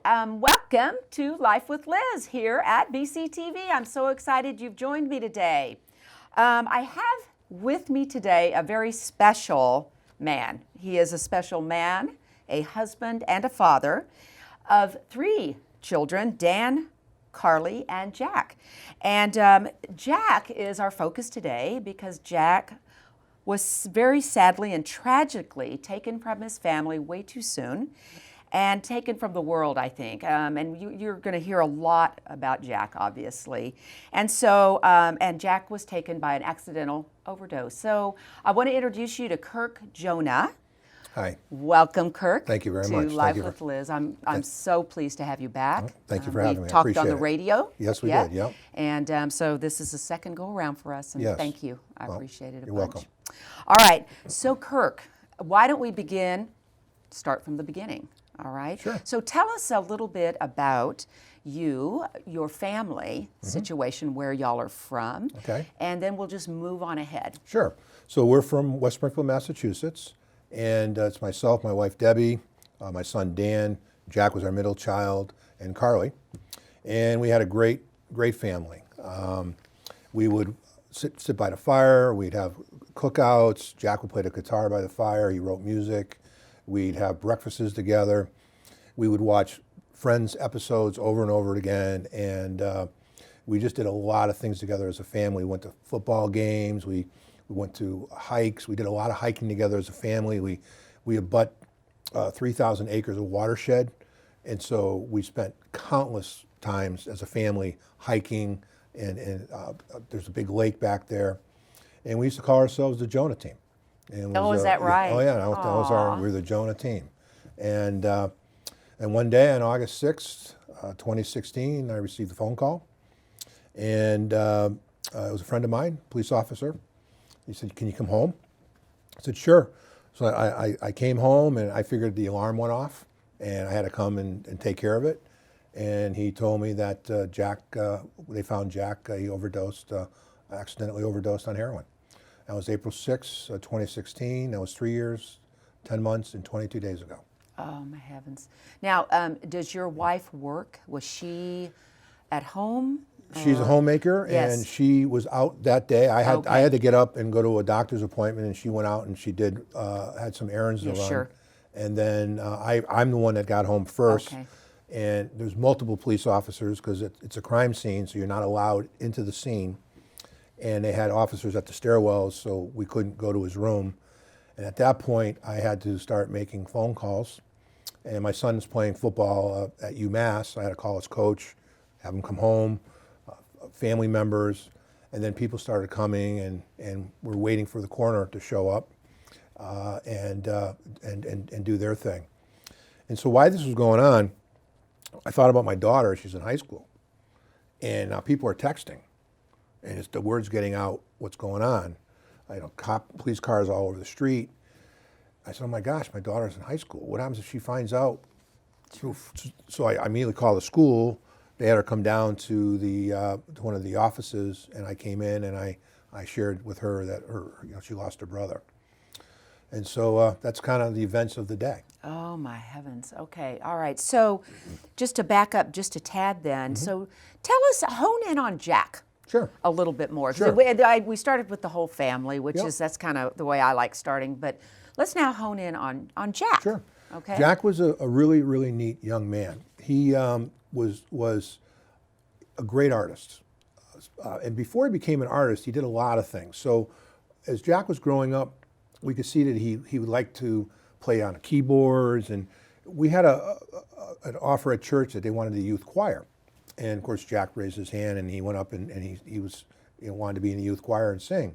Welcome to Life with Liz here at BCTV. I'm so excited you've joined me today. I have with me today a very special man. He is a special man, a husband, and a father of 3 children, Dan, Carly, and Jack. And Jack is our focus today because Jack was very sadly and tragically taken from his family way too soon and taken from the world, I think. And you're going to hear a lot about Jack, obviously. And so, and Jack was taken by an accidental overdose. So I want to introduce you to Kirk Jonah. Hi. Welcome, Kirk. Thank you very much. To Life with Liz. I'm so pleased to have you back. Thank you for having me. We I talked appreciate on the it. radio. Yes, we did. Yep. And so this is the second go around for us. And Yes. thank you. I appreciate it a you're bunch. welcome. All right. So Kirk, why don't we start from the beginning? All right. Sure. So tell us a little bit about you, your family situation, where y'all are from. Okay. And then we'll just move on ahead. Sure. So we're from West Springfield, Massachusetts, and it's myself, my wife Debbie, my son Dan, Jack was our middle child, and Carly. And we had a great family. We would sit by the fire. We'd have cookouts. Jack would play the guitar by the fire. He wrote music. We'd have breakfasts together. We would watch Friends episodes over and over again, and we just did a lot of things together as a family. We went to football games. We went to hikes. We did a lot of hiking together as a family. We abut 3,000 acres of watershed, and so we spent countless times as a family hiking, and there's a big lake back there, and we used to call ourselves the Jonah team. And is that right? Oh yeah, we're the Jonah team. And one day on August 6th, 2016, I received a phone call. And it was a friend of mine, police officer. He said, "Can you come home?" I said, "Sure." So I came home, and I figured the alarm went off, and I had to come and take care of it. And he told me that they found Jack, he accidentally overdosed on heroin. That was April 6, 2016. That was 3 years, 10 months, and 22 days ago. Oh, my heavens. Now, does your wife work? Was she at home? She's a homemaker, Yes. and she was out that day. I had to get up and go to a doctor's appointment, and she went out and she had some errands to run. Sure. And then I'm the one that got home first. Okay. And there's multiple police officers because it's a crime scene, so you're not allowed into the scene. And they had officers at the stairwells, so we couldn't go to his room. And at that point, I had to start making phone calls. And my son was playing football at UMass. I had to call his coach, have him come home, family members, and then people started coming, and we're waiting for the coroner to show up and do their thing. And so while this was going on, I thought about my daughter. She's in high school, and now people are texting. And it's the word's getting out what's going on. Police cars all over the street. I said, "Oh my gosh, my daughter's in high school. What happens if she finds out?" So I immediately called the school. They had her come down to to one of the offices, and I came in and I shared with her that she lost her brother. And so that's kind of the events of the day. Oh, my heavens. Okay. All right. So just to back up just a tad then, so tell us, hone in on Jack. Sure. A little bit more. Sure. We started with the whole family, which Yep. that's kind of the way I like starting. But let's now hone in on Jack. Sure. Okay. Jack was a really, really neat young man. He was a great artist. And before he became an artist, he did a lot of things. So as Jack was growing up, we could see that he would like to play on keyboards. And we had an offer at church that they wanted a youth choir. And of course, Jack raised his hand, and he went up and he wanted to be in the youth choir and sing.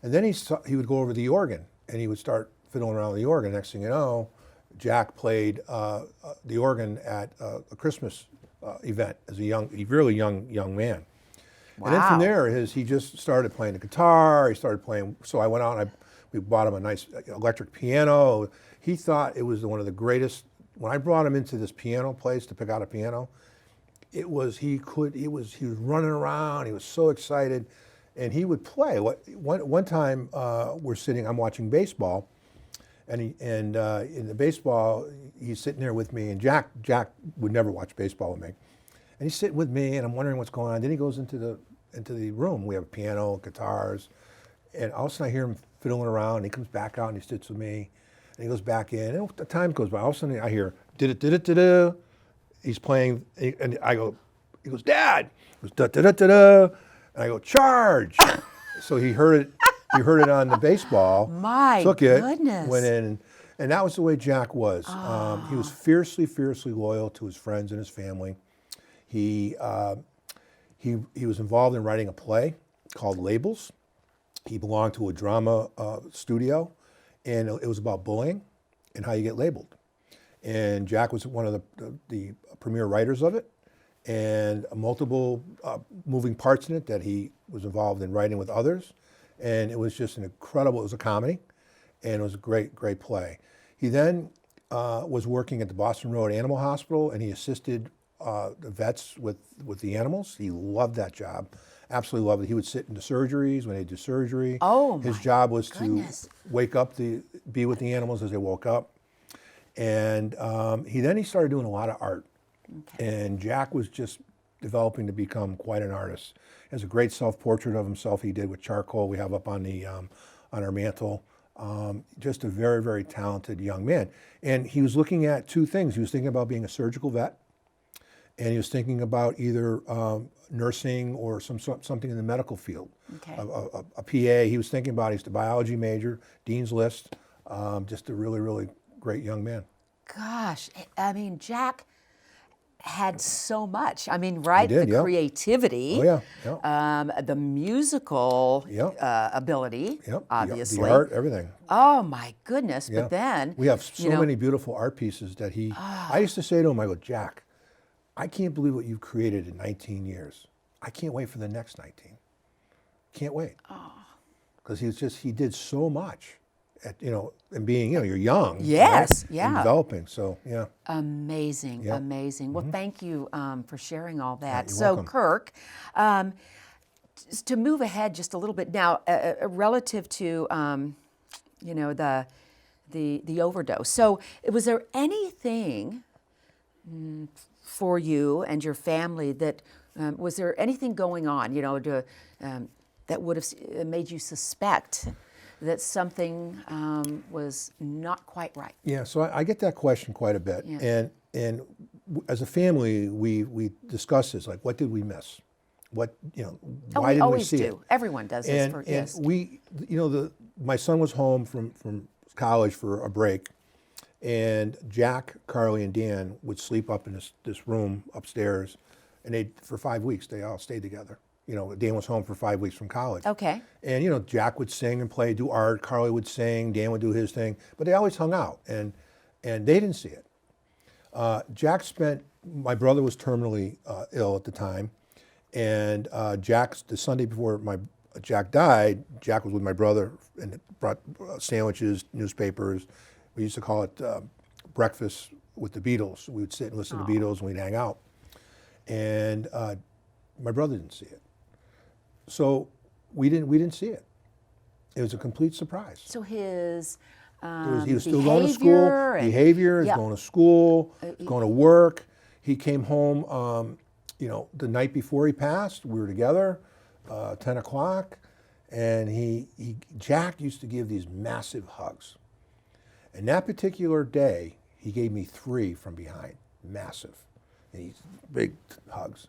And then he would go over to the organ, and he would start fiddling around with the organ. Next thing you know, Jack played the organ at a Christmas event as a really young man. Wow. And then from there, he just started playing the guitar. He started playing. So I went out and we bought him a nice electric piano. He thought it was one of the greatest. When I brought him into this piano place to pick out a piano, he was running around. He was so excited, and he would play. One time I'm watching baseball, And in the baseball, he's sitting there with me, and Jack would never watch baseball with me, and he's sitting with me, and I'm wondering what's going on. Then he goes into the room. We have a piano, guitars, and all of a sudden I hear him fiddling around. And he comes back out and he sits with me, and he goes back in. And the time goes by. All of a sudden I hear did. He's playing, and I go. He goes, Dad. He goes da. And I go, charge. So he heard it. He heard it on the baseball. My took it, goodness. went in, and that was the way Jack was. He was fiercely loyal to his friends and his family. He was involved in writing a play called Labels. He belonged to a drama studio, and it was about bullying and how you get labeled. And Jack was one of the premier writers of it, and multiple moving parts in it that he was involved in writing with others. And it was just it was a comedy, and it was a great play. He then was working at the Boston Road Animal Hospital, and he assisted the vets with the animals. He loved that job, absolutely loved it. He would sit in the surgeries when they do surgery. Oh, his job was goodness. to wake up, be with the animals as they woke up. And he started doing a lot of art. Okay. And Jack was just developing to become quite an artist. He has a great self-portrait of himself he did with charcoal we have up on our mantle. Just a very, very talented young man. And he was looking at two things. He was thinking about being a surgical vet, and he was thinking about either nursing or something in the medical field. Okay. A PA. He was thinking about, he's the biology major, Dean's List, just a really, really great young man. Gosh, I mean, Jack had so much. I mean, right? He did, the yeah. creativity, the musical ability, obviously. The art, everything. Oh my goodness! Yeah. But then we have so many beautiful art pieces that I used to say to him, I go, Jack, I can't believe what you've created in 19 years. I can't wait for the next 19. Can't wait. Because he did so much. And being, you're young. Yes, right? yeah. And developing, so yeah. Amazing, Yep. amazing. Well, thank you for sharing all that. you're So, welcome. Kirk, just to move ahead just a little bit now, relative to, the overdose. So, was there anything for you and your family that was there anything going on, that would have made you suspect that something was not quite right? Yeah, so I get that question quite a bit. Yeah. And as a family, we discuss this, like, what did we miss? Why didn't we see it? Everyone does this. Yes. we, my son was home from college for a break, and Jack, Carly, and Dan would sleep up in this room upstairs, and for 5 weeks, they all stayed together. Dan was home for 5 weeks from college. Okay. And, Jack would sing and play, do art. Carly would sing. Dan would do his thing. But they always hung out, and they didn't see it. My brother was terminally ill at the time. And the Sunday before Jack died, Jack was with my brother and brought sandwiches, newspapers. We used to call it breakfast with the Beatles. We would sit and listen to the Beatles, and we'd hang out. And my brother didn't see it. So we didn't see it. It was a complete surprise. So his He was still going to school. Behavior, going to school, going to work. He came home, the night before he passed. We were together, 10 o'clock, and Jack used to give these massive hugs. And that particular day, he gave me 3 from behind, massive, and these big hugs.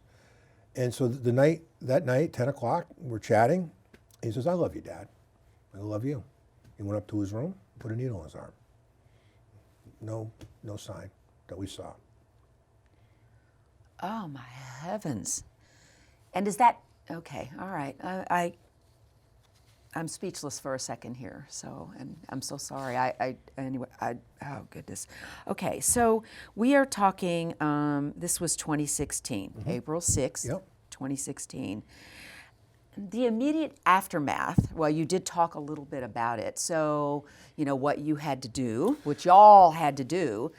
And so that night, 10 o'clock, we're chatting. He says, "I love you, Dad. I love you." He went up to his room, put a needle in his arm. No sign that we saw. Oh my heavens! And is that okay? All right, I'm speechless for a second here. So, and I'm so sorry. Oh goodness. Okay, so we are talking. This was 2016, April 6th, 2016. The immediate aftermath. Well, you did talk a little bit about it. So, what you had to do, what y'all had to do.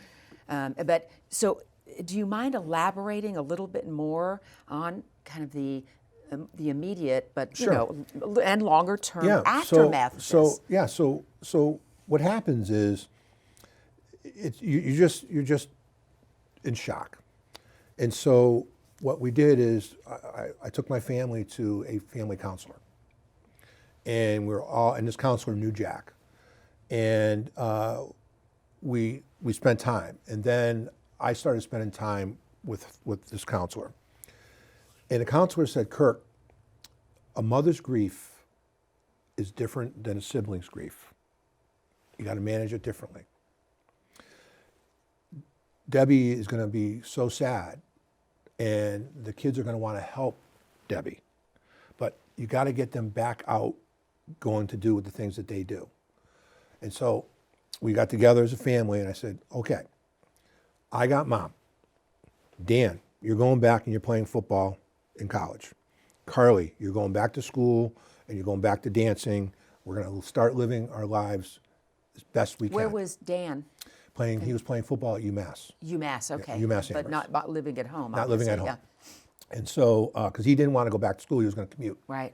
But so, do you mind elaborating a little bit more on kind of the immediate, but Sure. and longer term aftermath of this? So what happens is you're just in shock. And so what we did is I took my family to a family counselor, and and this counselor knew Jack, and we spent time, and then I started spending time with this counselor, and the counselor said, Kirk, a mother's grief is different than a sibling's grief. You got to manage it differently. Debbie is going to be so sad, and the kids are going to want to help Debbie, but you got to get them back out going to do the things that they do. And so we got together as a family, and I said, okay, I got Mom. Dan, you're going back and you're playing football in college. Carly, you're going back to school and you're going back to dancing. We're going to start living our lives as best we can. Where was Dan? He was playing football at UMass. UMass, okay. Yeah, UMass but Amherst. not living at home. Not living at home. Yeah. And so, because he didn't want to go back to school, he was going to commute. Right.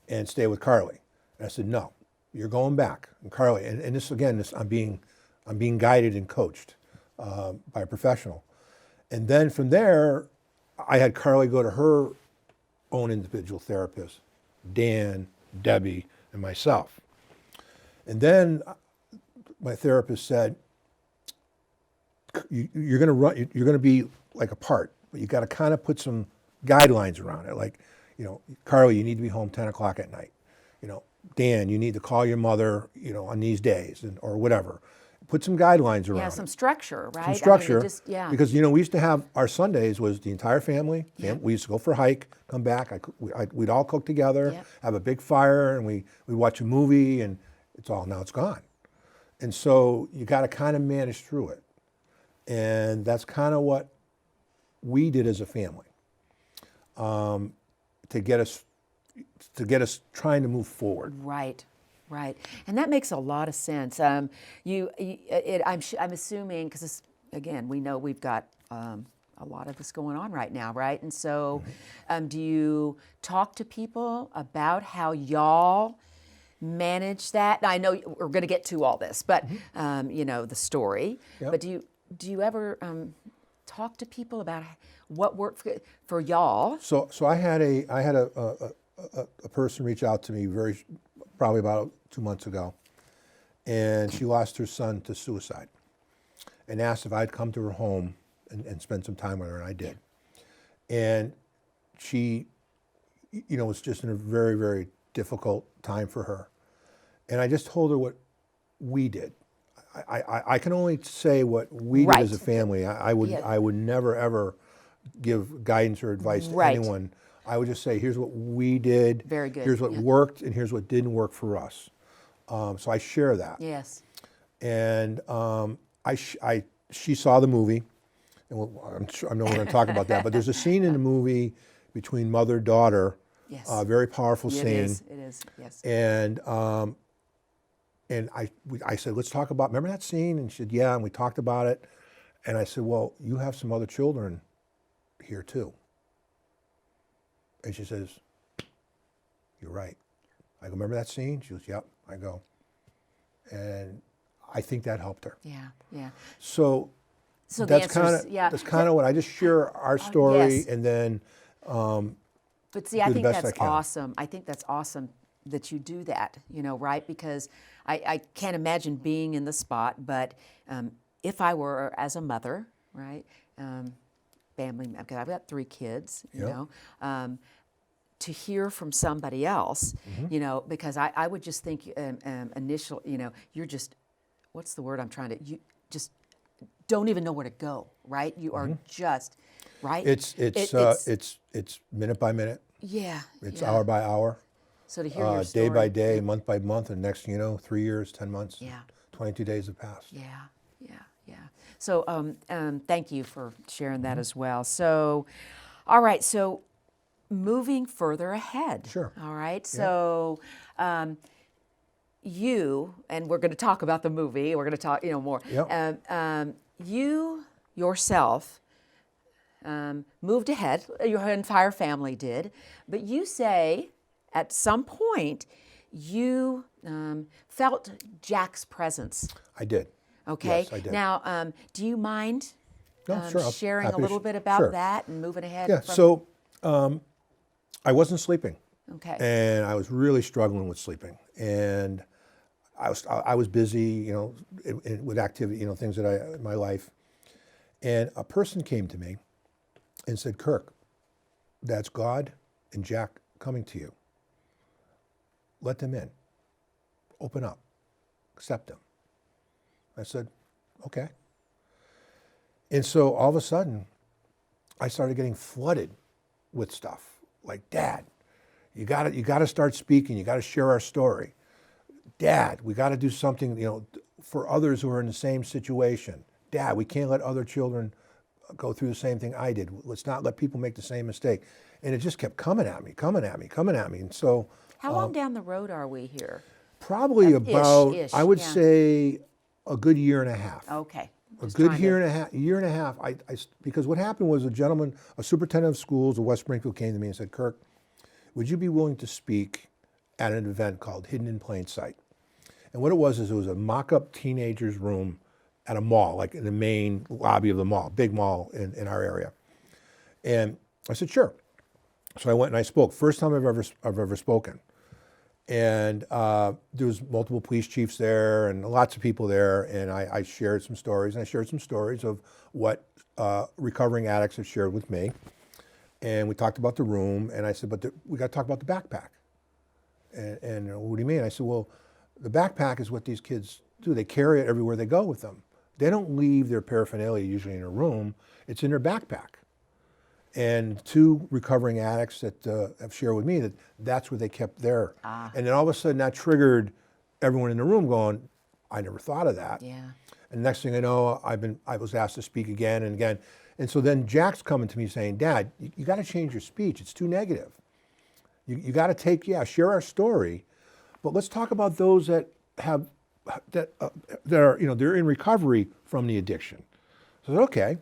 And stay with Carly. And I said, no, you're going back. And Carly, and this again, I'm being guided and coached by a professional. And then from there, I had Carly go to her own individual therapist, Dan, Debbie, and myself. And then my therapist said, you're going to be like apart, but you got to kind of put some guidelines around it. Like, Carly, you need to be home 10 o'clock at night. Dan, you need to call your mother, on these days or whatever. Put some guidelines around. Yeah, some structure, right? Some structure. Yeah. Because, we used to have our Sundays was the entire family. Yeah. We used to go for a hike, come back. We'd all cook together, Yep. have a big fire, and we'd watch a movie, and now it's gone. And so you got to kind of manage through it. And that's kind of what we did as a family to get us trying to move forward. Right, right, and that makes a lot of sense. I'm assuming because again, we know we've got a lot of this going on right now, right? And so, do you talk to people about how y'all manage that? Now, I know we're going to get to all this, but the story. Yep. But do you ever talk to people about what worked for y'all? So I had a person reach out to me probably about 2 months ago, and she lost her son to suicide, and asked if I'd come to her home and spend some time with her, and I did. And she, was just in a very, very difficult time for her, and I just told her what we did. I can only say what we did as a family. I would never ever give guidance or advice to anyone. I would just say, here's what we did. Very good. Here's what worked, and here's what didn't work for us. So I share that. Yes. And she saw the movie, and I know we're going to talk about that. But there's a scene in the movie between mother-daughter. Yes. Very powerful scene. It is. Yes. And I said, let's talk about, remember that scene? And she said, yeah, and we talked about it. And I said, well, you have some other children here too. And she says, you're right. I go, remember that scene? She goes, yep. I go, and I think that helped her. Yeah. So that's kind of what I just share our story, yes. and then But see, I think that's awesome. I think that's awesome that you do that, right? Because I can't imagine being in the spot, but if I were as a mother, right, family, because I've got 3 kids, to hear from somebody else, because I would just think you're just, what's the word I'm trying to, you just don't even know where to go, right? You are just, right? It's minute by minute. Yeah. It's hour by hour. So to hear your story. Day by day, month by month, and next, 3 years, 10 months, Yeah. 22 days have passed. Yeah. So thank you for sharing that as well. So, all right, so moving further ahead. Sure. All right, so you, and we're going to talk about the movie, we're going to talk, more. Yep. You yourself moved ahead, your entire family did, but you say at some point you felt Jack's presence. I did. Okay. Yes, I did. Now, do you mind No, sure. I'm sharing a happy to little bit about sure. that and moving ahead? Yeah. from- So I wasn't sleeping, Okay. and I was really struggling with sleeping, and I was busy, with activity, things that in my life, and a person came to me and said, "Kirk, that's God and Jack coming to you. Let them in. Open up. Accept them." I said, "Okay." And so all of a sudden, I started getting flooded with stuff like, "Dad, you got to start speaking. You got to share our story. Dad, we got to do something, for others who are in the same situation. Dad, we can't let other children go through the same thing I did. Let's not let people make the same mistake." And it just kept coming at me. And so How long down the road are we here? probably about, ish, I would yeah. say, a good year and a half. Okay. A Just good trying year to- and a half. Because what happened was a superintendent of schools of West Springfield came to me and said, "Kirk, would you be willing to speak at an event called Hidden in Plain Sight?" And what it was is it was a mock-up teenager's room at a mall, like in the main lobby of the mall, big mall in our area. And I said, "Sure." So I went and I spoke. First time I've ever spoken. And there was multiple police chiefs there and lots of people there. And I shared some stories. And I shared some stories of what recovering addicts have shared with me. And we talked about the room. And I said, "But we got to talk about the backpack." And what do you mean? I said, "Well, the backpack is what these kids do. They carry it everywhere they go with them. They don't leave their paraphernalia usually in a room. It's in their backpack." And two recovering addicts that have shared with me that's where they kept their. And then all of a sudden that triggered everyone in the room going, "I never thought of that." Yeah. And next thing I know, I was asked to speak again and again. And so then Jack's coming to me saying, "Dad, you got to change your speech. It's too negative. You got to share our story, but let's talk about those that are, they're in recovery from the addiction." So I said, "Okay."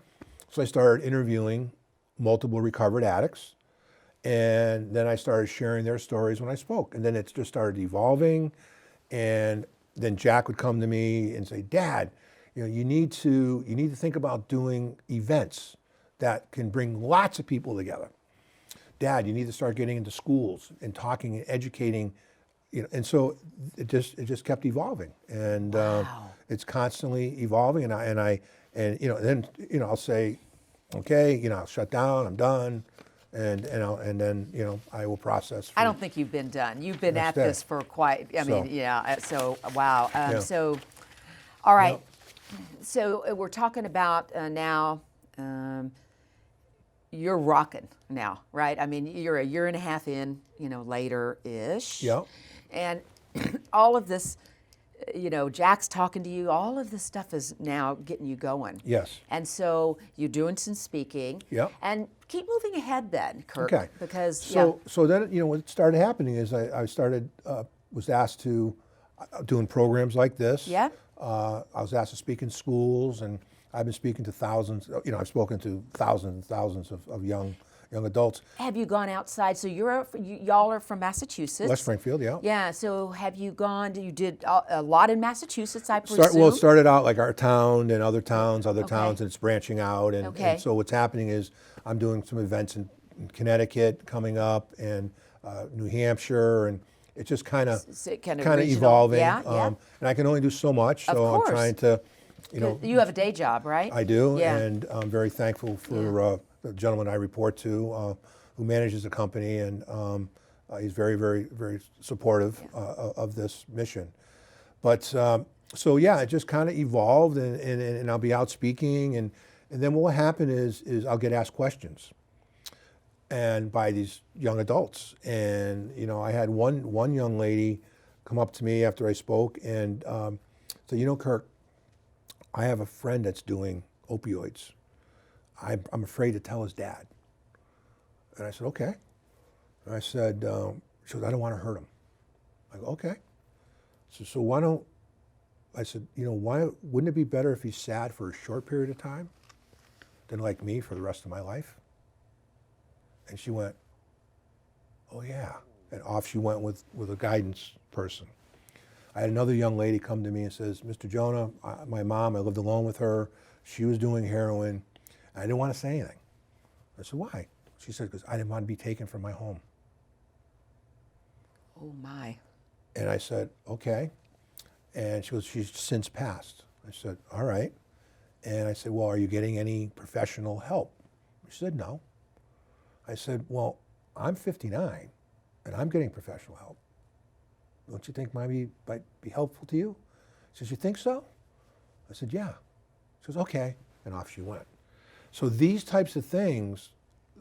So I started interviewing multiple recovered addicts, and then I started sharing their stories when I spoke, and then it just started evolving. And then Jack would come to me and say, "Dad, you need to think about doing events that can bring lots of people together. Dad, you need to start getting into schools and talking and educating." And so it just kept evolving, and Wow. it's constantly evolving. And then I'll say, "Okay, I'll shut down. I'm done," and then I will process. I don't think you've been done. You've been Next at day. this for quite, So. yeah. So, wow. Yeah. So, all right. Yep. So we're talking about now, you're rocking now, right? I mean, you're a year and a half in, later-ish. Yep. And all of this, Jack's talking to you, all of this stuff is now getting you going. Yes. And so you're doing some speaking. Yep. And keep moving ahead then, Kirk. Okay. Because, So then what started happening is I started was asked to doing programs like this. Yeah. I was asked to speak in schools, and I've been speaking to thousands. I've spoken to thousands and thousands of young adults. have you gone outside? So y'all are from Massachusetts. West Springfield, yeah. Yeah. So have you gone? You did a lot in Massachusetts, I presume. It started out like our town and other towns, and it's branching out. And, Okay. and so what's happening is I'm doing some events in Connecticut coming up, and New Hampshire, and it's just kind of regional. evolving. Yeah, yeah. And I can only do so much, so Of course. I'm trying to, You have a day job, right? I do, Yeah. and I'm very thankful for the gentleman I report to, who manages the company, and he's very, very, very supportive of this mission. But so yeah, it just kind of evolved, and I'll be out speaking, and then what will happen is I'll get asked questions, and by these young adults, and I had one young lady come up to me after I spoke and say, "Kirk, I have a friend that's doing opioids. I'm afraid to tell his dad." And I said, "Okay." And I said, she goes, "I don't want to hurt him." I go, "Okay." So why don't, I said, why wouldn't it be better if he's sad for a short period of time than like me for the rest of my life? And she went, "Oh yeah." And off she went with a guidance person. I had another young lady come to me and says, Mr. Jonah, my mom, I lived alone with her. She was doing heroin. I didn't want to say anything. I said, why? She said, because I didn't want to be taken from my home. Oh, my. And I said, okay. And she goes, she's since passed. I said, all right. And I said, well, are you getting any professional help? She said, no. I said, well, I'm 59 and I'm getting professional help. Don't you think might be helpful to you? She says, you think so? I said, yeah. She goes, okay. And off she went. So these types of things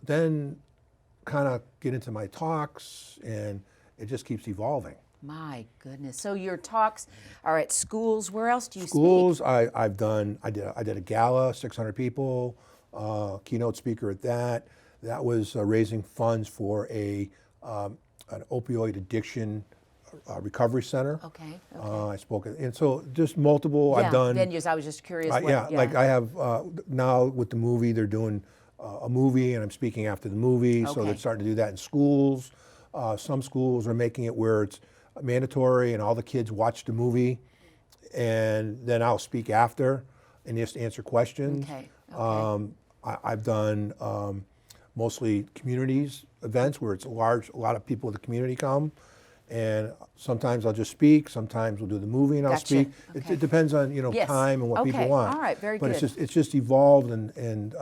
then kind of get into my talks, and it just keeps evolving. My goodness. So your talks are at schools. Where else do you Schools, speak? I did a gala, 600 people, keynote speaker at that. That was raising funds for an opioid addiction recovery center. Okay. I spoke, and so just multiple. Yeah, I've done venues. I was just curious. like I have now with the movie. They're doing a movie, and I'm speaking after the movie. So Okay. they're starting to do that in schools. Some schools are making it where it's mandatory, and all the kids watch the movie, and then I'll speak after and just answer questions. Okay. I've done mostly communities events where it's a lot of people in the community come. And sometimes I'll just speak. Sometimes we'll do the movie and I'll Gotcha. speak. Okay. It depends on Yes. time and what Okay. people want. All right. Very but good. it's just evolved and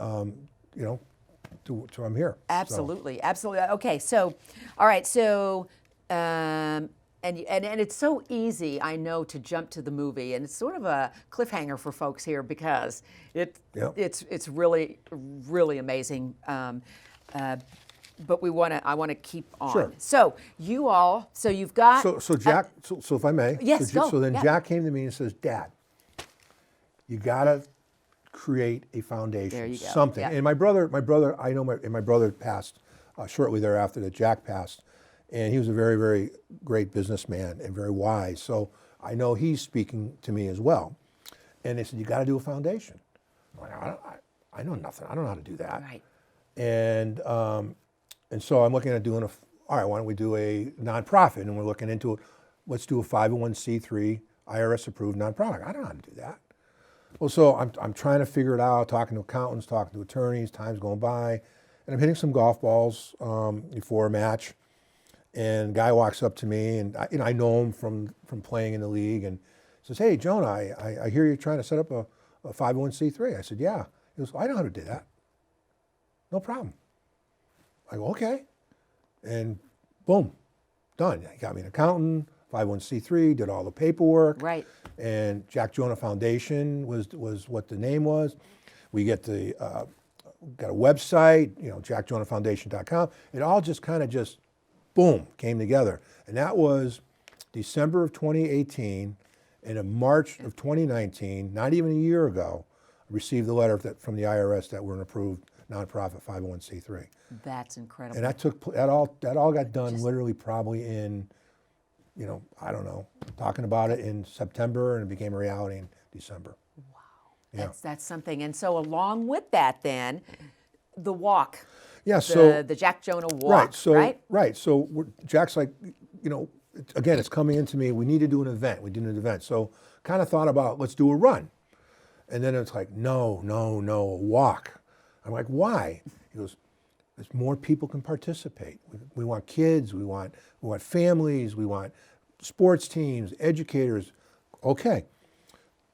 to I'm here. Absolutely, absolutely. Okay, so, all right, so, and it's so easy, I know, to jump to the movie, and it's sort of a cliffhanger for folks here because Yep. it's really really amazing. But I want to keep on. Sure. So you've got. So Jack. So if I may. Yes, go. So then Yeah. Jack came to me and says, "Dad, you gotta create a foundation, There you go. something." Yeah. And my brother, my brother passed shortly thereafter that Jack passed, and he was a very, very great businessman and very wise. So I know he's speaking to me as well. And they said, "You got to do a foundation." I'm like, I know nothing. I don't know how to do that. Right. And so I'm looking at doing all right, why don't we do a nonprofit? And we're looking into it. Let's do a 501c3 IRS approved nonprofit. I don't know how to do that. Well, so I'm trying to figure it out, talking to accountants, talking to attorneys, time's going by, and I'm hitting some golf balls before a match. And a guy walks up to me, and I know him from playing in the league, and says, "Hey, Jonah, I hear you're trying to set up a 501c3. I said, "Yeah." He goes, "I know how to do that. No problem." I go, "Okay." And boom, done. He got me an accountant, 501c3, did all the paperwork. Right. And Jack Jonah Foundation was what the name was. We got a website, jackjonahfoundation.com. It all just kind of boom, came together. And that was December of 2018. And in March of 2019, not even a year ago, I received a letter from the IRS that we're an approved nonprofit 501c3. That's incredible. And that all got done literally probably in, I don't know, talking about it in September, and it became a reality in December. Wow. Yeah. That's something. And so along with that then, the walk. Yeah, so the Jack Jonah walk, right. So Jack's like, again, it's coming into me. We need to do an event. We did an event. So kind of thought about, let's do a run. And then it's like, no, a walk. I'm like, why? He goes, as more people can participate. We want kids, we want families, we want sports teams, educators. Okay.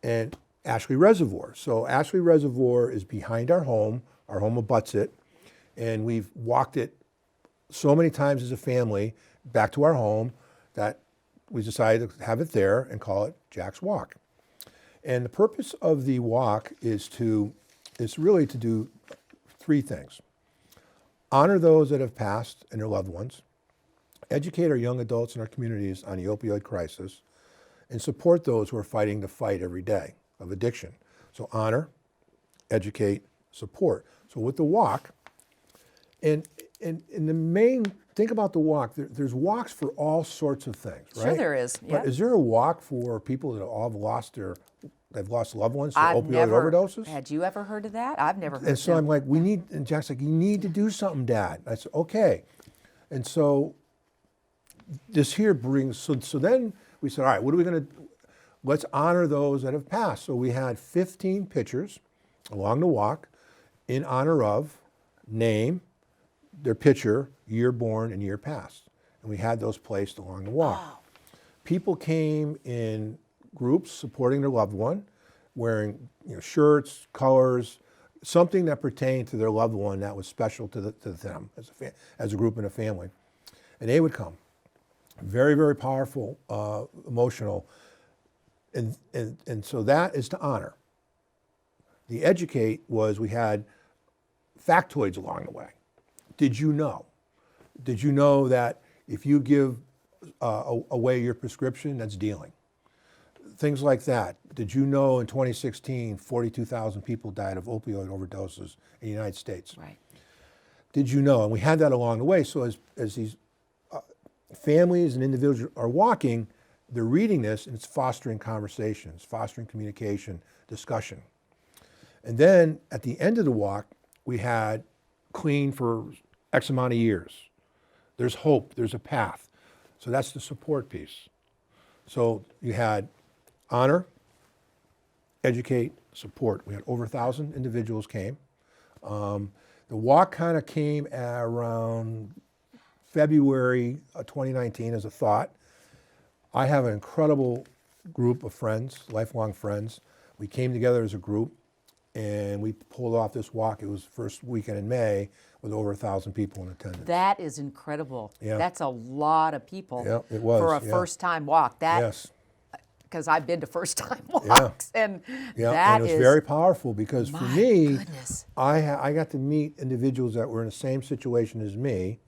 And Ashley Reservoir. So Ashley Reservoir is behind our home abuts it, and we've walked it so many times as a family back to our home that we decided to have it there and call it Jack's Walk. And the purpose of the walk is really to do three things. Honor those that have passed and their loved ones, educate our young adults in our communities on the opioid crisis, and support those who are fighting the fight every day of addiction. So honor, educate, support. So with the walk, and the main, think about the walk, there's walks for all sorts of things, right? Sure there is, yeah. But is there a walk for people that have lost loved ones to I've opioid never, overdoses? Had you ever heard of that? I've never heard And so of I'm like, and Jack's like, you need to do something, Dad. I said, okay. And so this here brings, so then we said, all right, what are we going to, let's honor those that have passed. So we had 15 pictures along the walk in honor of name, their picture, year born, and year passed. And we had those placed along the walk. Wow. People came in groups supporting their loved one, wearing shirts, colors, something that pertained to their loved one that was special to them as a group and a family. And they would come. Very, very powerful, emotional. And so that is to honor. The educate was we had factoids along the way. Did you know? Did you know that if you give away your prescription, that's dealing? Things like that. Did you know in 2016, 42,000 people died of opioid overdoses in the United States? Right. Did you know? And we had that along the way. So as these families and individuals are walking, they're reading this and it's fostering conversations, fostering communication, discussion. And then at the end of the walk, we had clean for X amount of years. There's hope, there's a path. So that's the support piece. So you had honor, educate, support. We had over 1,000 individuals came. The walk kind of came around February 2019 as a thought. I have an incredible group of friends, lifelong friends. We came together as a group and we pulled off this walk. It was the first weekend in May with over 1,000 people in attendance. That is incredible. Yeah. That's a lot of people Yeah, it was, for a yeah. first-time walk. That, Yes. because I've been to first-time walks, and Yeah, that and it was is very powerful because for my me, goodness. I got to meet individuals that were in the same situation as me,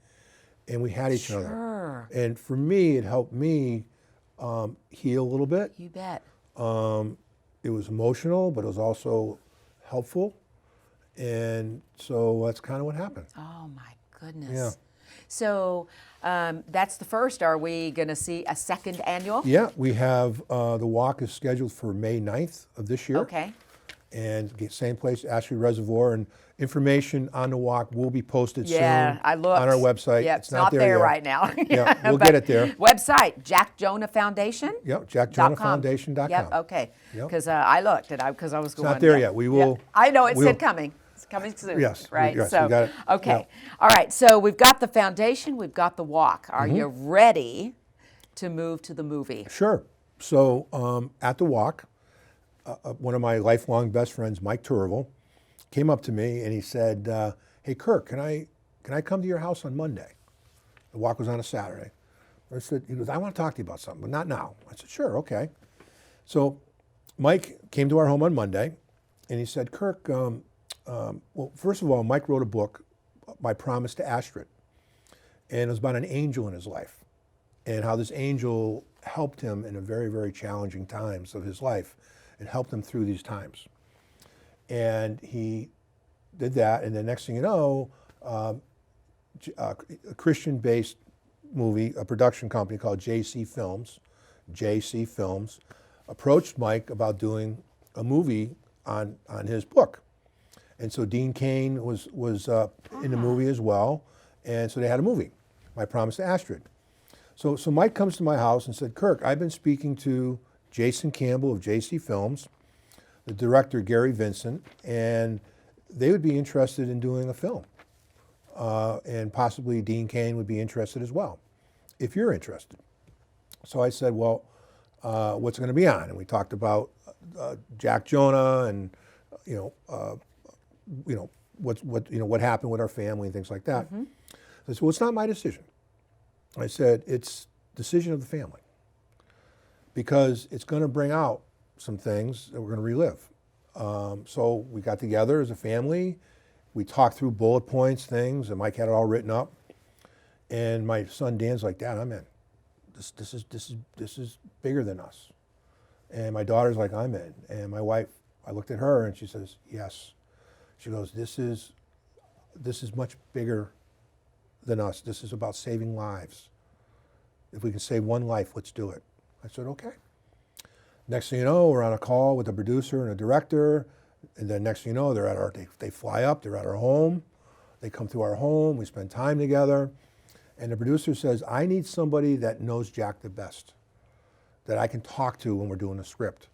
and we had each other. Sure. And for me, it helped me heal a little bit. You bet. It was emotional, but it was also helpful. And so that's kind of what happened. Oh my goodness. Yeah. So that's the first. Are we going to see a second annual? Yeah, we have, the walk is scheduled for May 9th of this year. Okay. And same place, Ashley Reservoir, and information on the walk will be posted soon I looked on our website. Yep, it's not there yet. right now. Yeah, we'll but get it there. Website, Jack Jonah Foundation. Yep, JackJonahFoundation.com. Yep. Okay. Yep. Because I looked at because I was going. It's not there yeah. yet. We will. Yeah. I know it we'll- said coming. It's coming soon. Yes, Right. yes, so we got it. okay. Yep. All right. So we've got the foundation. We've got the walk. Are Mm-hmm. you ready to move to the movie? Sure. So at the walk, one of my lifelong best friends, Mike Turville, came up to me and he said, "Hey Kirk, can I come to your house on Monday?" The walk was on a Saturday. I said, he goes, "I want to talk to you about something, but not now." I said, "Sure, okay." So Mike came to our home on Monday and he said, "Kirk, well, first of all, Mike wrote a book, My Promise to Astrid, and it was about an angel in his life and how this angel helped him in a very, very challenging times of his life and helped him through these times." And he did that, and the next thing you know, a Christian-based movie, a production company called JC Films, approached Mike about doing a movie on his book. And so Dean Cain was in the movie as well, and so they had a movie, My Promise to Astrid. So Mike comes to my house and said, "Kirk, I've been speaking to Jason Campbell of JC Films, the director Gary Vincent, and they would be interested in doing a film. And possibly Dean Cain would be interested as well, if you're interested." So I said, "Well, what's it going to be on?" And we talked about Jack Jonah and what happened with our family and things like that. Mm-hmm. I said, "Well, it's not my decision." I said, "It's decision of the family, because it's going to bring out some things that we're going to relive." So we got together as a family. We talked through bullet points, things, and Mike had it all written up. And my son Dan's like, "Dad, I'm in. This is bigger than us." And my daughter's like, "I'm in." And my wife, I looked at her and she says, "Yes." She goes, "This is much bigger than us. This is about saving lives. If we can save one life, let's do it." I said, "Okay." Next thing you know, we're on a call with the producer and a director, and then next thing you know, they fly up, they're at our home, they come to our home, we spend time together, And the producer says, I need somebody that knows Jack the best, that I can talk to when we're doing the script.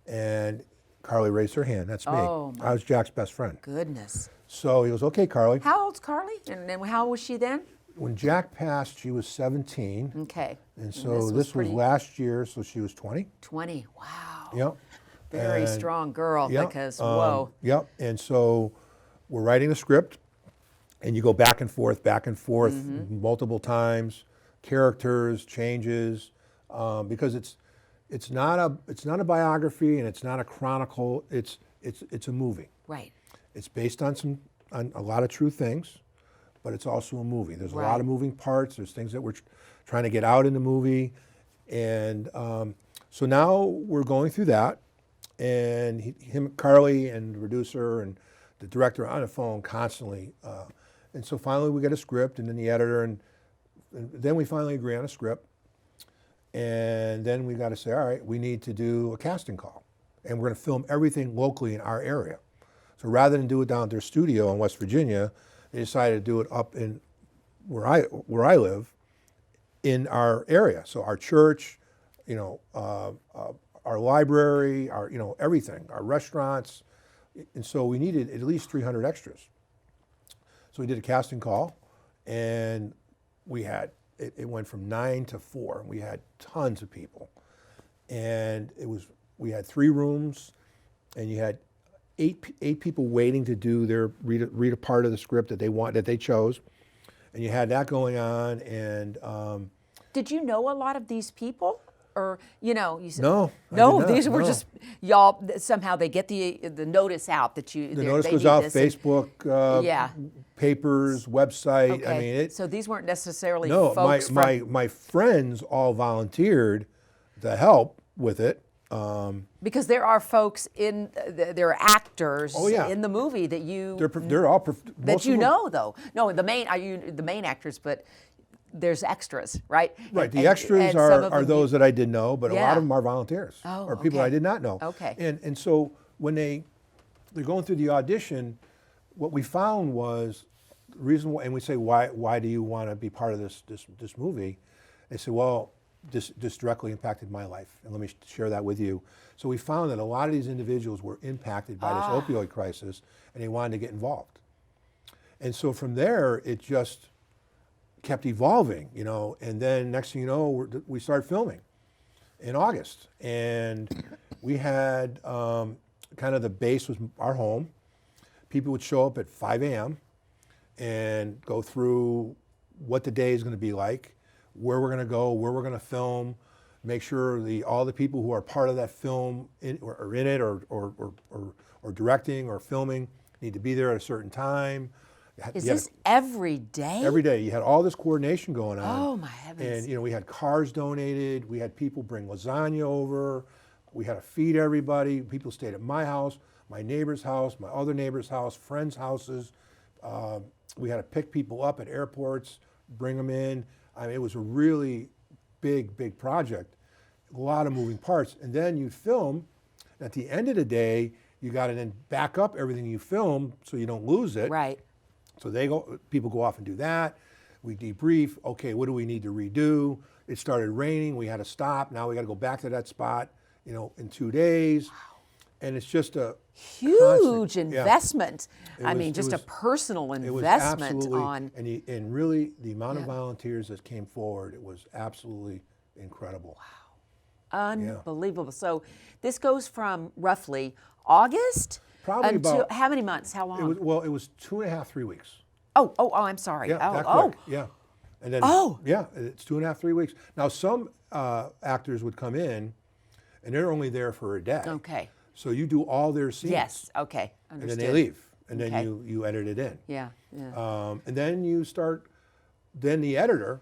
And Carly raised her hand. That's me. Oh, my I was Jack's best friend. goodness. So he goes, okay, Carly. How old's Carly? And then how old was she then? When Jack passed, she was 17. Okay. And so this was last year, so she was 20. 20. Wow. Yep. Very strong girl, Yep, because, whoa. Yep. And so we're writing the script, and you go back and forth multiple times, characters, changes, because it's not a biography and it's not a chronicle. It's a movie. Right. It's based on a lot of true things, but it's also a movie. There's a lot of moving parts. There's things that we're trying to get out in the movie, and so now we're going through that, and Carly, and the producer and the director are on the phone constantly, and so finally we get a script, and then the editor, and then we finally agree on a script, and then we got to say, all right, we need to do a casting call, and we're going to film everything locally in our area. So rather than do it down at their studio in West Virginia, they decided to do it up in where I live, in our area. So our church, our library, everything, our restaurants, and so we needed at least 300 extras. So we did a casting call, and we had it went from 9 to 4, and we had tons of people, and we had 3 rooms, and you had eight people waiting to do their read a part of the script that they chose, and you had that going on. And did you know a lot of these people, or you said no? These were just y'all. Somehow they get the notice out that you. The notice goes out, Facebook, papers, website. Okay. I mean, so these weren't necessarily no. folks My friends all volunteered to help with it. Because there are folks there are actors in the movie that they're all that you know though. No, the main actors, but there's extras, right? Right. The extras are those that I did know, but a lot of them are volunteers or people I did not know. Okay. And so when they're going through the audition, what we found was the reason why, and we say, why do you want to be part of this movie? They say, well, this directly impacted my life, and let me share that with you. So we found that a lot of these individuals were impacted by this opioid crisis, and they wanted to get involved. And so from there, it just kept evolving, and then next thing you know, we started filming in August, and we had kind of the base was our home. People would show up at 5 a.m. and go through what the day is going to be like, where we're going to go, where we're going to film, make sure all the people who are part of that film are in it or directing or filming need to be there at a certain time. Is this every day? Every day. You had all this coordination going on. Oh, my heavens. And, we had cars donated. We had people bring lasagna over. We had to feed everybody. People stayed at my house, my neighbor's house, my other neighbor's house, friends' houses. We had to pick people up at airports, bring them in. I mean, it was a really big project. A lot of moving parts. And then you'd film. At the end of the day, you got to then back up everything you filmed so you don't lose it. Right. So people go off and do that. We debrief. Okay, what do we need to redo? It started raining. We had to stop. Now we got to go back to that spot, in 2 days. Wow. And it's just a huge investment. Yeah. Just a personal investment. It was absolutely, and really the amount of volunteers that came forward, it was absolutely incredible. Wow. Unbelievable. Yeah. So this goes from roughly August probably about how many months? How long? It was 2.5, 3 weeks. Oh, I'm sorry. Yeah, that quick. Yeah. And then yeah, it's 2.5, 3 weeks. Now some actors would come in, and they're only there for a day. Okay. So you do all their scenes. Yes. Okay. Understood. And then they leave, and then you edit it in. Yeah. And then you start. Then the editor,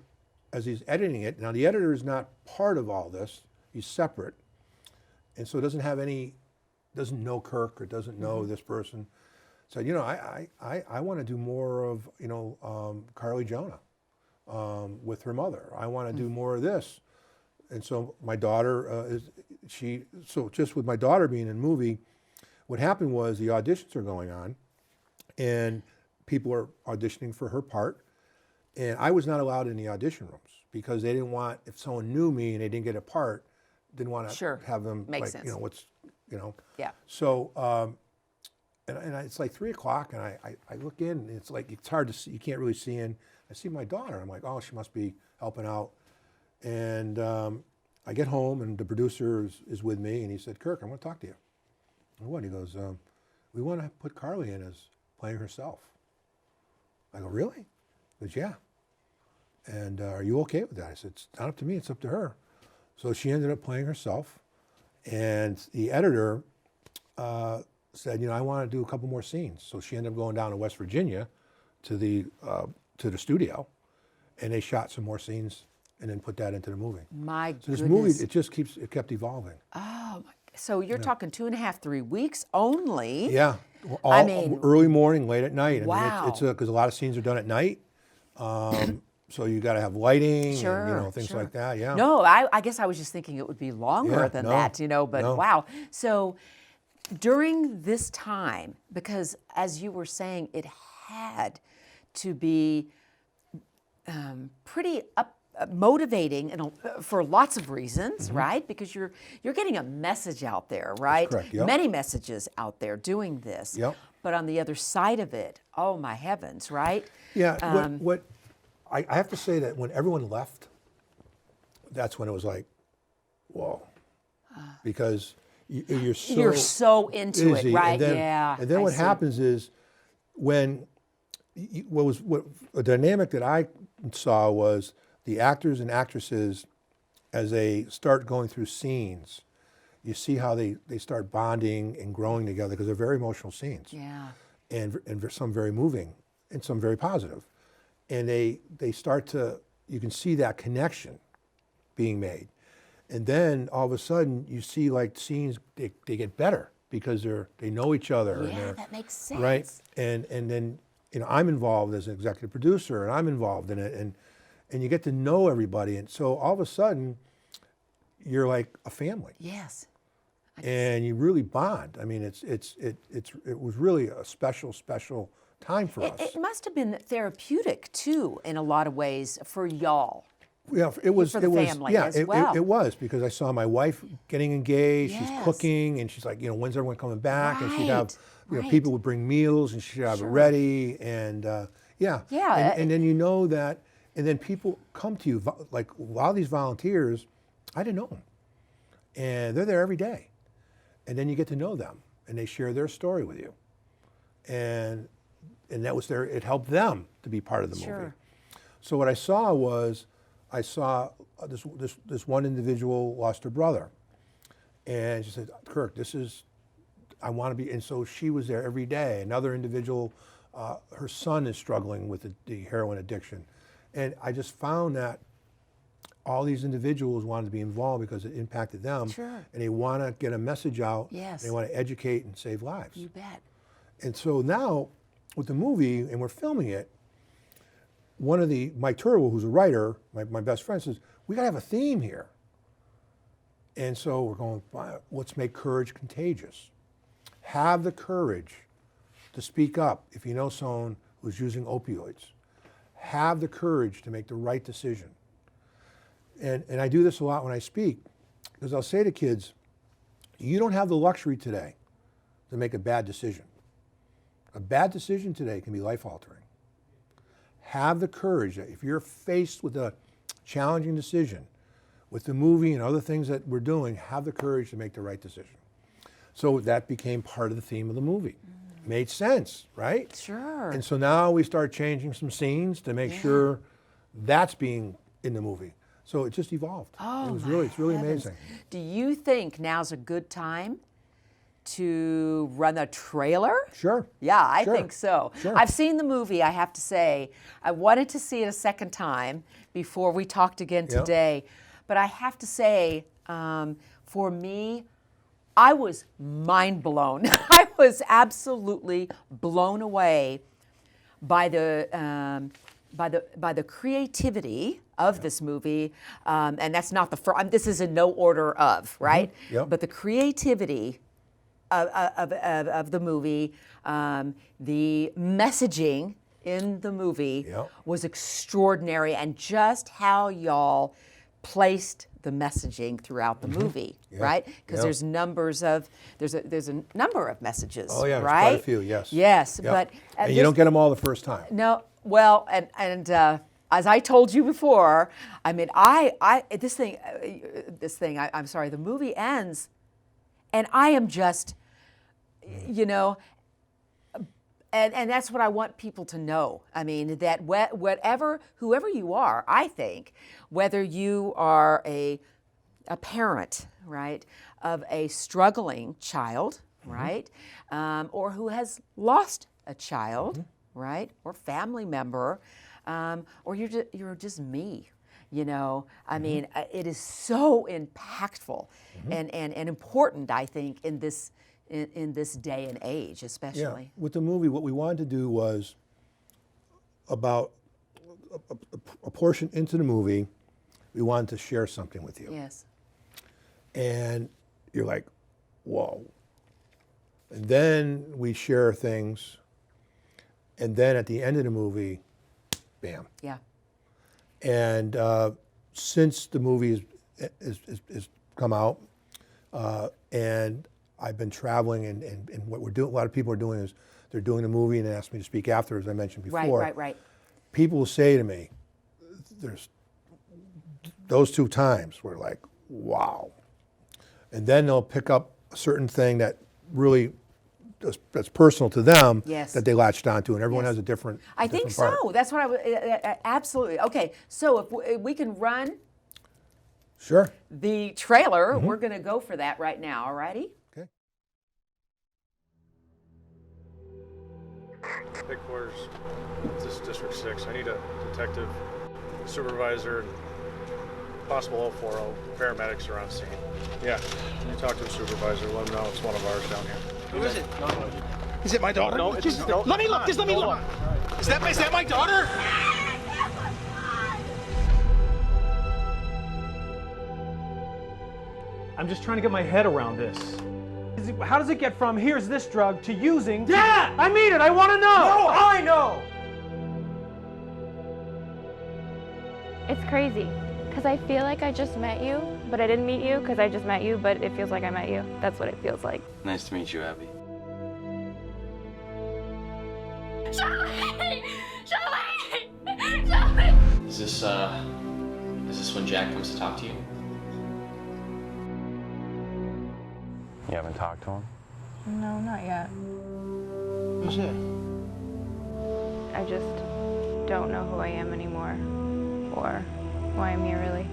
as he's editing it, now the editor is not part of all this. He's separate, and so doesn't know Kirk or doesn't know this person. So I want to do more of Carly Jonah with her mother. I want to do more of this. And so my daughter so just with my daughter being in the movie, what happened was the auditions are going on, and people are auditioning for her part, And I was not allowed in the audition rooms because they didn't want, if someone knew me and they didn't get a part, didn't want to Sure. have them Makes like, sense. Yeah. So, it's like 3 o'clock, and I look in, and it's like, it's hard to see, you can't really see in. I see my daughter. I'm like, oh, she must be helping out. And I get home, and the producer is with me, and he said, Kirk, I want to talk to you. And what? He goes, we want to put Carly in as playing herself. I go, really? He goes, yeah. And are you okay with that? I said, it's not up to me, it's up to her. So she ended up playing herself, and the editor said, I want to do a couple more scenes. So she ended up going down to West Virginia to the studio, and they shot some more scenes and then put that into the movie. My So this goodness. movie, it kept evolving. Oh, so you're talking 2.5, 3 weeks only. Yeah, I mean, early morning, late at night. Wow. I mean, it's because a lot of scenes are done at night. So you got to have lighting, Sure, and things sure. like that. Yeah. No, I guess I was just thinking it would be longer Yeah, than no, that, but no. wow. So during this time, because as you were saying, it had to be pretty motivating and for lots of reasons, right? Because you're getting a message out there, right? correct, yep. Many messages out there doing this. Yep. But on the other side of it, oh my heavens, right? Yeah. What I have to say that when everyone left, that's when it was like, whoa, because you're so into busy, it, right? And then, Yeah. And then I what see. happens is when what a dynamic that I saw was the actors and actresses, as they start going through scenes, you see how they start bonding and growing together because they're very emotional scenes. Yeah. And some very moving and some very positive. And they start to, you can see that connection being made. And then all of a sudden you see like scenes, they get better because they know each other. Yeah, that makes sense. Right? And then, I'm involved as an executive producer, and I'm involved in it, and you get to know everybody. And so all of a sudden you're like a family. Yes. And you really bond. I mean, it was really a special time for us. It must have been therapeutic too, in a lot of ways, for y'all. Yeah, it was. For the family yeah, as well. it was because I saw my wife getting engaged. Yes. She's cooking, and she's like, when's everyone coming back? And she'd have, Right. people would bring meals, and she'd have it ready, and yeah. Yeah. And then that, and then people come to you like a lot of these volunteers. I didn't know them, and they're there every day, and then you get to know them, and they share their story with you, and that was it helped them to be part of the movie. Sure. So what I saw was, this one individual lost her brother, and she said, Kirk, I want to be, and so she was there every day. Another individual, her son is struggling with the heroin addiction. And I just found that all these individuals wanted to be involved because it impacted them. Sure. And they want to get a message out. Yes. They want to educate and save lives. You bet. And so now, with the movie, and we're filming it, Mike Turwell, who's a writer, my best friend, says, we got to have a theme here. And so we're going, let's make courage contagious. Have the courage to speak up if you know someone who's using opioids. Have the courage to make the right decision. And I do this a lot when I speak, because I'll say to kids, you don't have the luxury today to make a bad decision. A bad decision today can be life-altering. Have the courage that if you're faced with a challenging decision, with the movie and other things that we're doing, have the courage to make the right decision. So that became part of the theme of the movie. Made sense, right? Sure. And so now we start changing some scenes to make sure that's being in the movie. So it just evolved. Oh, It's my really heavens. amazing. Do you think now's a good time to run a trailer? Sure. Yeah, I Sure. think so. Sure. I've seen the movie, I have to say. I wanted to see it a second time before we talked again Yep. today. But I have to say, for me, I was mind blown. I was absolutely blown away by the creativity of this movie, and that's not the first. This is in no order of, right? Yep. But the creativity of the movie, the messaging in the movie Yep. was extraordinary, and just how y'all placed the messaging throughout the movie, Yeah. right? Because Yeah. there's a number of messages, Oh yeah, there's right? quite a few. Yes. Yes, Yep. but and you don't get them all the first time. no. Well, and as I told you before, I mean, I'm sorry, the movie ends, and I am just, you know. And that's what I want people to know. I mean, that whoever you are, I think, whether you are a parent, right, of a struggling child, right, or who has lost a child, right, or family member, or you're just me, you know. I mean, it is so impactful and important, I think, in this day and age, especially. Yeah. With the movie, what we wanted to do was about a portion into the movie, we wanted to share something with you. Yes. And you're like, whoa. And then we share things, and then at the end of the movie, bam. Yeah. And since the movie has come out, and I've been traveling, and what we're doing, a lot of people are doing is they're doing the movie and they ask me to speak after, as I mentioned before. Right. People will say to me, there's those 2 times where like, wow. And then they'll pick up a certain thing that really that's personal to them, Yes. that they latched onto, and everyone Yes. has a different I think different part. so. That's what I would absolutely. Okay, so if we can run Sure. the trailer, we're going to go for that right now. All righty? Okay. Headquarters, this is District 6. I need a detective, supervisor, and possible 040. Paramedics are on scene. Yeah, you talk to the supervisor, let him know it's one of ours down here. Who is it? Is it my daughter? No, it's no. Let me look. Just let me look. Is that my daughter? I'm just trying to get my head around this. How does it get from here's this drug to using? Dad! I mean it. I want to know. No, I know. It's crazy, because I feel like I just met you, but I didn't meet you because I just met you, but it feels like I met you. That's what it feels like. Nice to meet you, Abby. Charlie! Charlie! Charlie! Is this when Jack comes to talk to you? You haven't talked to him? No, not yet. Who's it? I just don't know who I am anymore, or why I'm here, really.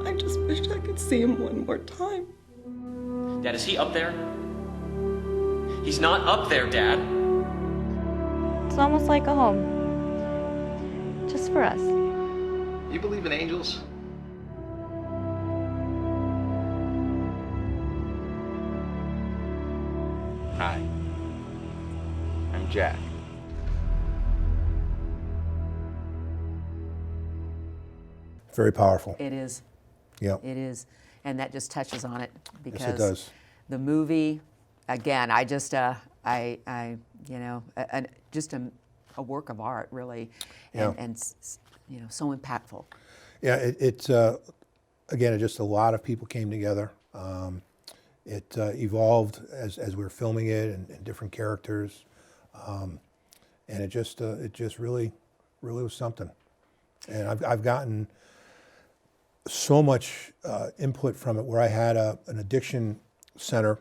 I just wish I could see him one more time. Dad, is he up there? He's not up there, Dad. It's almost like a home. Just for us. You believe in angels? Hi. I'm Jack. Very powerful. It is. Yeah. It is. And that just touches on it because Yes, it does. the movie, again, I just, just a work of art, really, Yeah. and so impactful. Yeah, it's again, just a lot of people came together. It evolved as we were filming it, and different characters, and it just really was something. And I've gotten so much input from it. Where I had an addiction center,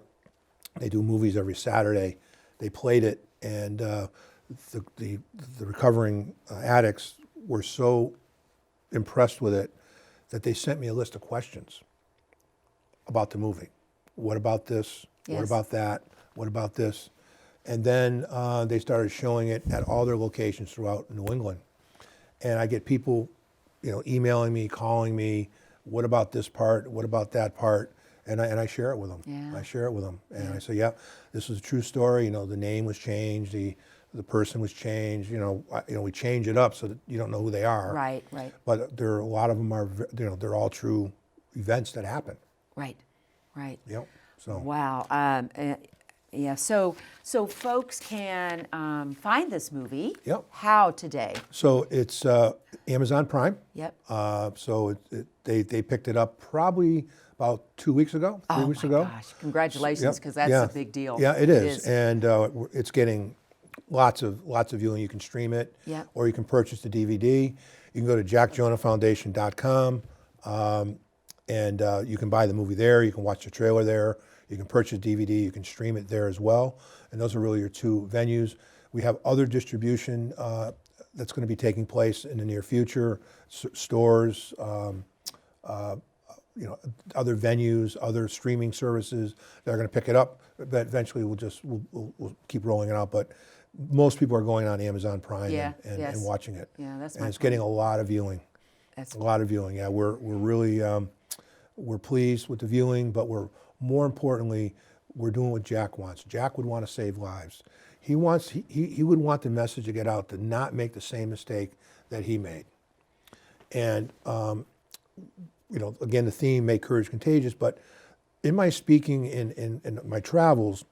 they do movies every Saturday. They played it, and the recovering addicts were so impressed with it that they sent me a list of questions about the movie. What about this? What Yes. about that? What about this? And then they started showing it at all their locations throughout New England. And I get people, emailing me, calling me, what about this part? What about that part? And I share it with them. Yeah. I share it with them. And I say, yeah, this is a true story. The name was changed. The person was changed. We change it up so that you don't know who they are. Right. But there are a lot of them are, they're all true events that happen. Right. Yep. So. Wow. Yeah. So folks can find this movie. Yep. How today? So it's Amazon Prime. Yep. So they picked it up probably about 2 weeks ago, 3 weeks ago. Gosh, congratulations, Yep. because that's Yeah. a big deal. Yeah, it is. And it's getting lots of viewing. You can stream it, Yep. or you can purchase the DVD. You can go to jackjonahfoundation.com, and you can buy the movie there. You can watch the trailer there. You can purchase DVD. You can stream it there as well. And those are really your two venues. We have other distribution that's going to be taking place in the near future. Stores, other venues, other streaming services that are going to pick it up. But eventually, we'll keep rolling it out. But most people are going on Amazon Prime Yeah, and yes. watching it. Yeah, that's and my it's point. getting a lot of viewing. That's A lot of viewing. Yeah, we're really we're pleased with the viewing, but we're more importantly, we're doing what Jack wants. Jack would want to save lives. He would want the message to get out to not make the same mistake that he made. And again, the theme, make courage contagious. But in my speaking, in my travels,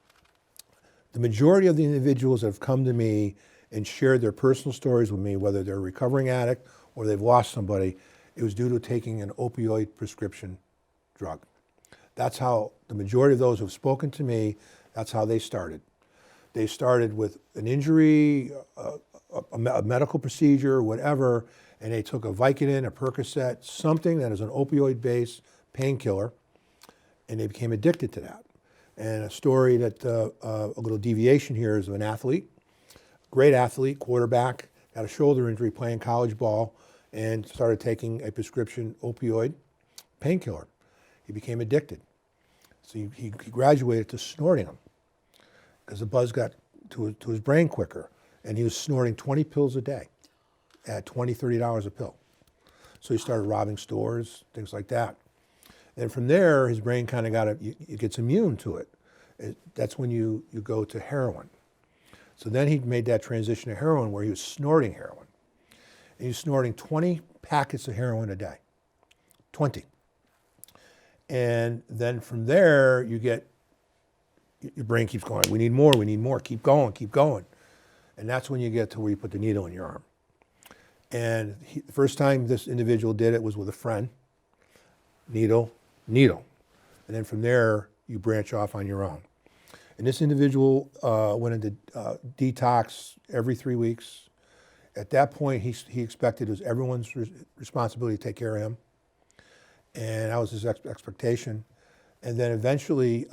the majority of the individuals that have come to me and shared their personal stories with me, whether they're a recovering addict or they've lost somebody, it was due to taking an opioid prescription drug. That's how the majority of those who have spoken to me, that's how they started. They started with an injury, a medical procedure, whatever, and they took a Vicodin, a Percocet, something that is an opioid-based painkiller, and they became addicted to that. And a story that, a little deviation here, is of an athlete, great athlete, quarterback, got a shoulder injury playing college ball, and started taking a prescription opioid painkiller. He became addicted. So he graduated to snorting them because the buzz got to his brain quicker. And he was snorting 20 pills a day at $20, $30 a pill. So he started robbing stores, things like that. And from there, his brain kind of it gets immune to it. That's when you go to heroin. So then he made that transition to heroin where he was snorting heroin. And he was snorting 20 packets of heroin a day, 20. And then from there, your brain keeps going, we need more, keep going. And that's when you get to where you put the needle in your arm. And the first time this individual did it was with a friend, needle. And then from there, you branch off on your own. And this individual went into detox every 3 weeks. At that point, he expected it was everyone's responsibility to take care of him. And that was his expectation. And then eventually,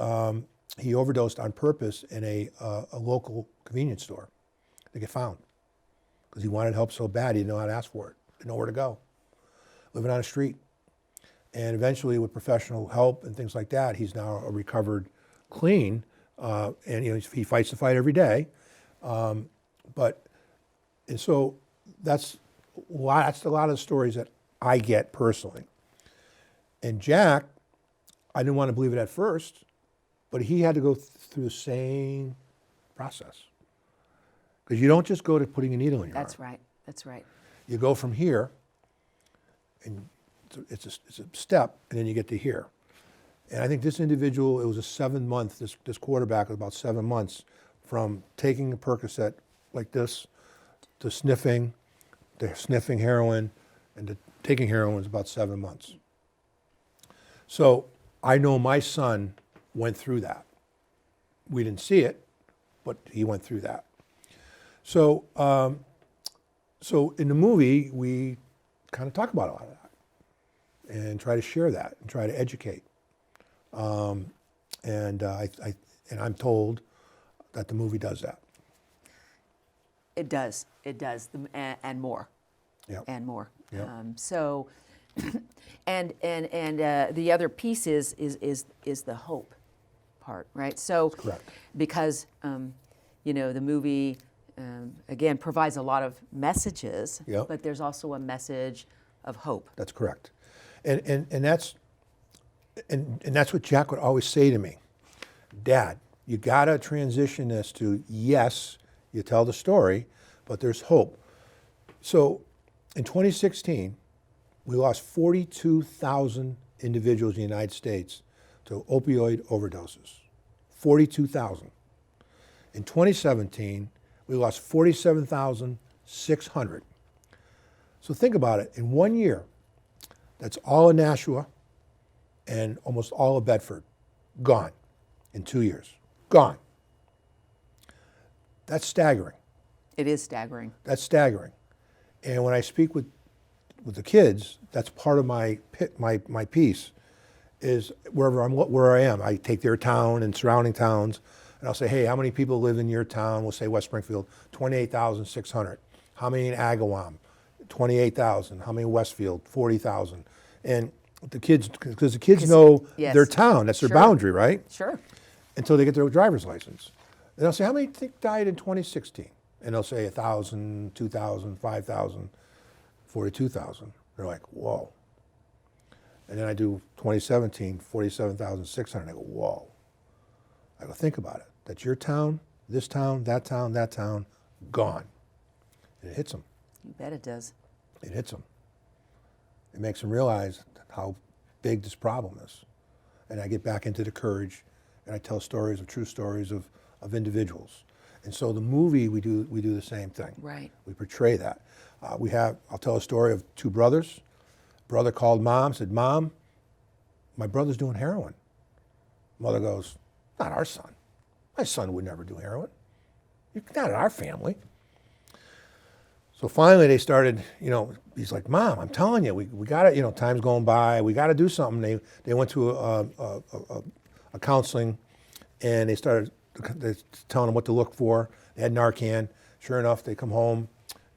he overdosed on purpose in a local convenience store to get found. Because he wanted help so bad, he didn't know how to ask for it, didn't know where to go. Living on a street. And eventually, with professional help and things like that, he's now a recovered clean. And he fights the fight every day. And so that's a lot of the stories that I get personally. And Jack, I didn't want to believe it at first, but he had to go through the same process. Because you don't just go to putting a needle in your arm. That's right. You go from here, and it's a step, and then you get to here. And I think this individual, it was a 7 month, this quarterback was about 7 months from taking a Percocet like this to sniffing heroin, and to taking heroin was about 7 months. So I know my son went through that. We didn't see it, but he went through that. So, so in the movie, we kind of talk about a lot of that and try to share that and try to educate. And I'm told that the movie does that. It does, and more. Yep. And more. Yep. So, and the other piece is the hope part, right? So, Correct. Because the movie again provides a lot of messages, Yep. but there's also a message of hope. That's correct. And that's what Jack would always say to me. Dad, you gotta transition this to, yes, you tell the story, but there's hope. So in 2016, we lost 42,000 individuals in the United States to opioid overdoses. 42,000. In 2017, we lost 47,600. So think about it. In 1 year, that's all of Nashua and almost all of Bedford gone in 2 years. Gone. That's staggering. It is staggering. That's staggering. And when I speak with the kids, that's part of my piece, is where I am. I take their town and surrounding towns, and I'll say, hey, how many people live in your town? We'll say West Springfield, 28,600. How many in Agawam? 28,000. How many in Westfield? 40,000. And the kids, because the kids know yes. their town, that's their Sure. boundary, right? Sure. Until they get their driver's license. And I'll say, how many think died in 2016? And they'll say 1,000, 2,000, 5,000, 42,000. They're like, whoa. And then I do 2017, 47,600. I go, whoa. I go, think about it. That's your town, this town, that town, that town, gone. And it hits them. You bet it does. It hits them. It makes them realize how big this problem is. And I get back into the courage, and I tell stories of true stories of individuals. And so the movie, we do the same thing. Right. We portray that. I'll tell a story of two brothers. Brother called mom, said, Mom, my brother's doing heroin. Mother goes, not our son. My son would never do heroin. You're not in our family. So finally they started, he's like, Mom, I'm telling you, we got to, time's going by, we got to do something. They went to a counseling, and they started telling them what to look for. They had Narcan. Sure enough, they come home,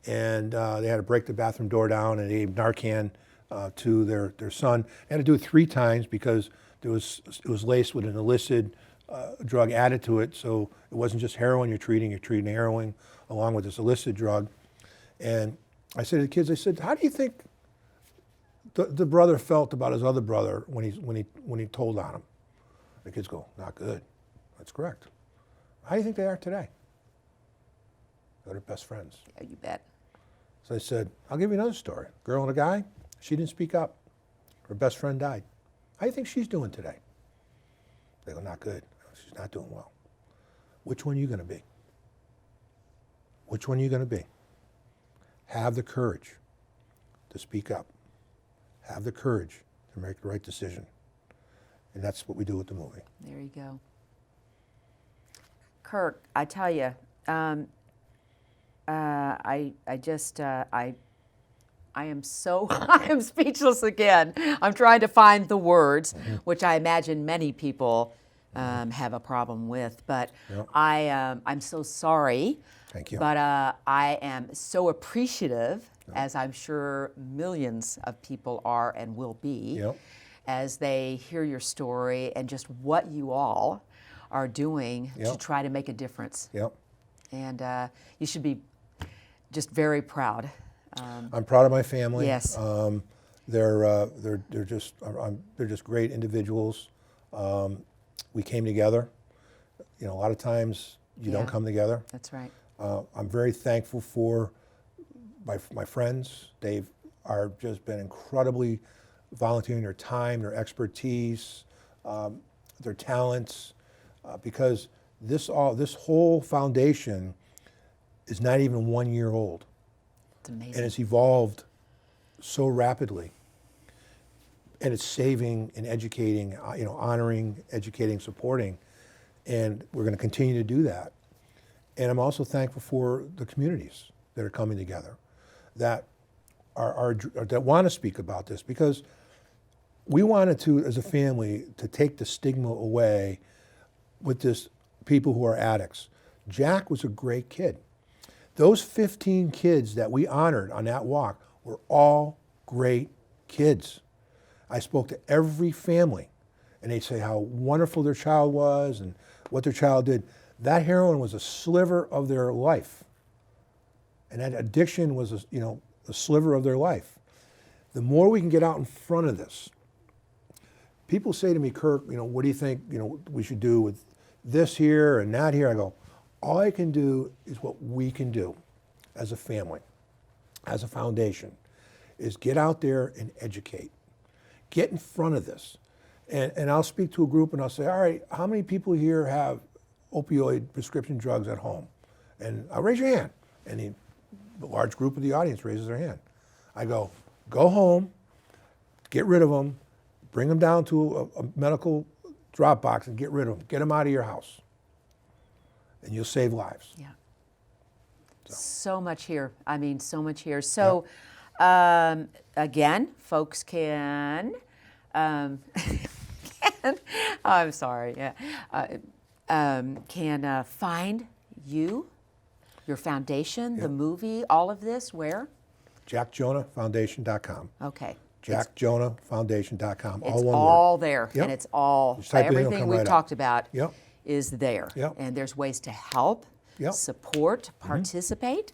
and they had to break the bathroom door down, and they gave Narcan to their son. They had to do it 3 times because it was laced with an illicit drug added to it. So it wasn't just heroin you're treating heroin along with this illicit drug. And I said to the kids, I said, how do you think the brother felt about his other brother when he told on him? The kids go, not good. That's correct. How do you think they are today? They're best friends. Yeah, you bet. So I said, I'll give you another story. Girl and a guy, she didn't speak up. Her best friend died. How do you think she's doing today? They go, not good. She's not doing well. Which one are you going to be? Which one are you going to be? Have the courage to speak up. Have the courage to make the right decision. And that's what we do with the movie. There you go. Kirk, I tell you, I am so, I am speechless again. I'm trying to find the words, which I imagine many people have a problem with. But Yep. I'm so sorry. Thank you. But I am so appreciative, as I'm sure millions of people are and will be, Yep. as they hear your story and just what you all are doing to Yep. try to make a difference. Yep. And you should be just very proud. I'm proud of my family. Yes. They're just great individuals. We came together. A lot of times you don't Yeah. come together. That's right. I'm very thankful for my friends. They've just been incredibly volunteering their time, their expertise, their talents, because this whole foundation is not even 1 year old. It's amazing. And it's evolved so rapidly. And it's saving and educating, honoring, educating, supporting. And we're going to continue to do that. And I'm also thankful for the communities that are coming together, that that want to speak about this, because we wanted to, as a family, to take the stigma away with this people who are addicts. Jack was a great kid. Those 15 kids that we honored on that walk were all great kids. I spoke to every family, and they'd say how wonderful their child was and what their child did. That heroin was a sliver of their life, and that addiction was a sliver of their life. The more we can get out in front of this, people say to me, Kirk, what do you think we should do with this here and that here? I go, all I can do is what we can do as a family, as a foundation, is get out there and educate. Get in front of this. And I'll speak to a group and I'll say, all right, how many people here have opioid prescription drugs at home? And I'll raise your hand. And a large group of the audience raises their hand. I go home, get rid of them, bring them down to a medical drop box and get rid of them. Get them out of your house. And you'll save lives. Yeah. So much here. I mean, so much here. So, again, folks can, I'm sorry, can find you, your foundation, the movie, all of this, where? JackJonahFoundation.com. Okay. JackJonahFoundation.com. It's all one all word. there, Yep. and it's all, Just type it in, it'll everything come we've right up. talked about Yep. is there. Yep. And there's ways to help, Yep. support, participate,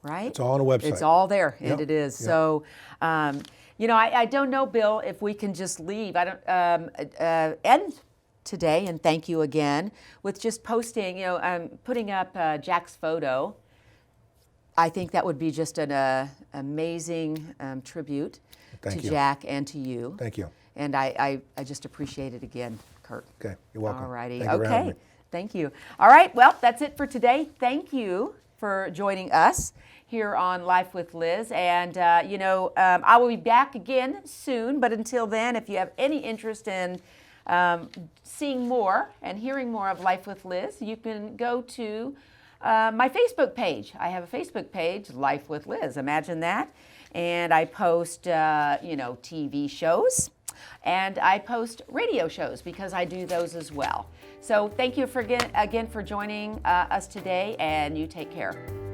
right? It's all on the website. It's all there, and Yep. it is. Yep. So, I don't know, Bill, if we can just leave. I don't end today, and thank you again, with just posting, putting up Jack's photo. I think that would be just an amazing tribute Thank to you. Jack and to you. Thank you. And I just appreciate it again, Kirk. Okay, you're welcome. All righty. Thank you for having Okay. me. Thank you. All right. Well, that's it for today. Thank you for joining us here on Life with Liz. And, I will be back again soon. But until then, if you have any interest in seeing more and hearing more of Life with Liz, you can go to my Facebook page. I have a Facebook page, Life with Liz. Imagine that. And I post, TV shows, and I post radio shows because I do those as well. So thank you again for joining us today, and you take care.